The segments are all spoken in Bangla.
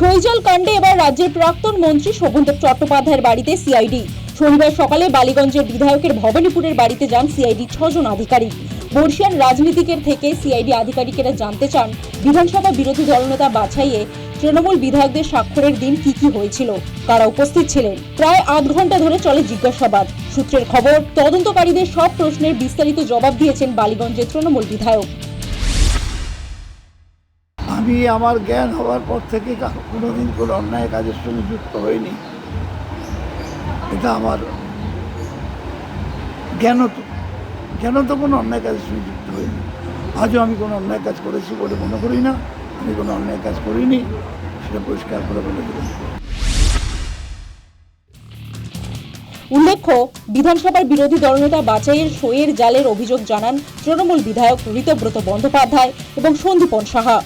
শৈজাল কাণ্ডে এবার রাজ্যের প্রাক্তন মন্ত্রী শোভনদেব চট্টোপাধ্যায়ের বাড়িতে সিআইডি। শনিবার সকালে বালিগঞ্জের বিধায়কের ভবানীপুরের বাড়িতে যান সিআইডি 6 জন আধিকারিক। বর্ষিয়ান রাজনীতিকের থেকে সিআইডি আধিকারিকেরা জানতে চান বিধানসভা বিরোধী দলনেতা বাছাইয়ে তৃণমূল বিধায়কদের স্বাক্ষরের দিন কি হয়েছিল, কারা উপস্থিত ছিলেন। প্রায় আধ ঘন্টা ধরে চলে জিজ্ঞাসাবাদ। সূত্রের খবর, তদন্তকারীদের সব প্রশ্নের বিস্তারিত জবাব দিয়েছেন বালিগঞ্জের তৃণমূল বিধায়ক। আমি আমার জ্ঞান হওয়ার পর থেকে কোনোদিন কোনো অন্যায় কাজের সঙ্গে যুক্ত হইনি। এটা আমার জ্ঞান তো কোনো অন্যায় কাজের সঙ্গে যুক্ত হইনি। আজও আমি কোনো অন্যায় কাজ করেছি বলে মনে করি না। আমি কোনো অন্যায় কাজ করিনি, সেটা পরিষ্কার করে বলে দেবেন। উল্লেখ্য, বিধানসভার বিরোধী দলনেতা বাছাইয়ের সইয়ের জালের অভিযোগ জানান তৃণমূল বিধায়ক ঋতব্রত বন্দ্যোপাধ্যায় এবং সন্দীপন সাহা।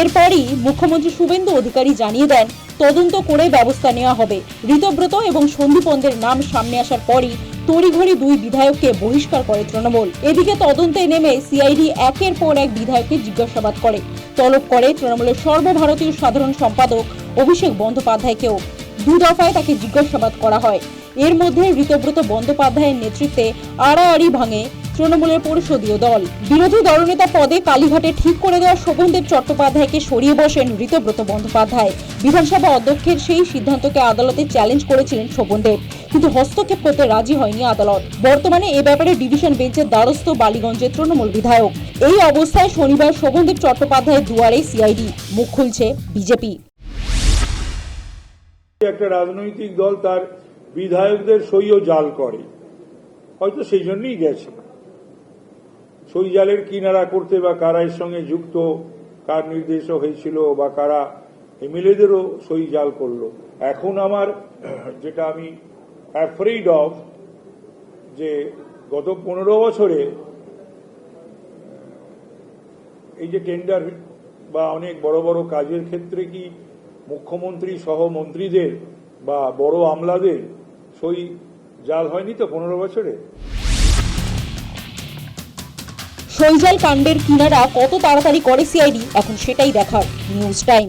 এরপরই মুখ্যমন্ত্রী শুভেন্দু অধিকারী জানিয়ে দেন তদন্ত করে ব্যবস্থা নেওয়া হবে। ঋতব্রত এবং সন্দীপনদের নাম সামনে আসার পরই তড়িঘড়ি দুই বিধায়ককে বহিষ্কার করে তৃণমূল। এদিকে তদন্তে নেমে সিআইডি একের পর এক বিধায়ককে জিজ্ঞাসাবাদ করে, তলব করে তৃণমূলের সর্বভারতীয় সাধারণ সম্পাদক অভিষেক বন্দ্যোপাধ্যায়কেও। 2 দফায় তাকে জিজ্ঞাসাবাদ করা হয়। এর মধ্যে ঋতব্রত বন্দ্যোপাধ্যায়ের নেতৃত্বে আড়াআড়ি ভাঙে তৃণমূলের পরিষদীয় দল। বিরোধী দলনেতা পদে কালীঘাটে ঠিক করে দেওয়া শোভনদেব চট্টোপাধ্যায়কে সরিয়ে বসেন ঋতব্রত বন্দ্যোপাধ্যায়। বিধানসভা অধ্যক্ষের সেই সিদ্ধান্তকে আদালতে চ্যালেঞ্জ করেছিলেন শোভনদেব, কিন্তু হস্তক্ষেপ করতে রাজি হয়নি আদালত। বর্তমানে এ ব্যাপারে ডিভিশন বেঞ্চের দ্বারস্থ বালিগঞ্জের তৃণমূল বিধায়ক। এই অবস্থায় শনিবার শোভনদেব চট্টোপাধ্যায়ের দুয়ারে সিআইডি, মুখ খুলছে বিজেপি। একটা রাজনৈতিক দল তার বিধায়কদের সই ও জাল করে, হয়তো সেই জন্যই গেছে সই জালের কিনারা করতে, বা কারা এর সঙ্গে যুক্ত, কার নির্দেশ হয়েছিল, বা কারা এমএলএদেরও সই জাল করলো। এখন আমার যেটা আমি অ্যাফ্রেড অফ, যে গত 15 বছরে এই যে টেন্ডার বা অনেক বড় বড় কাজের ক্ষেত্রে কি মুখ্যমন্ত্রী সহ মন্ত্রীদের বা বড় আমলাদের সই জাল হয়নি তো 15 বছরে? শৈজাল কাণ্ডের কিনারা কত তাড়াতাড়ি করে সিআইডি, এখন সেটাই দেখার। News time.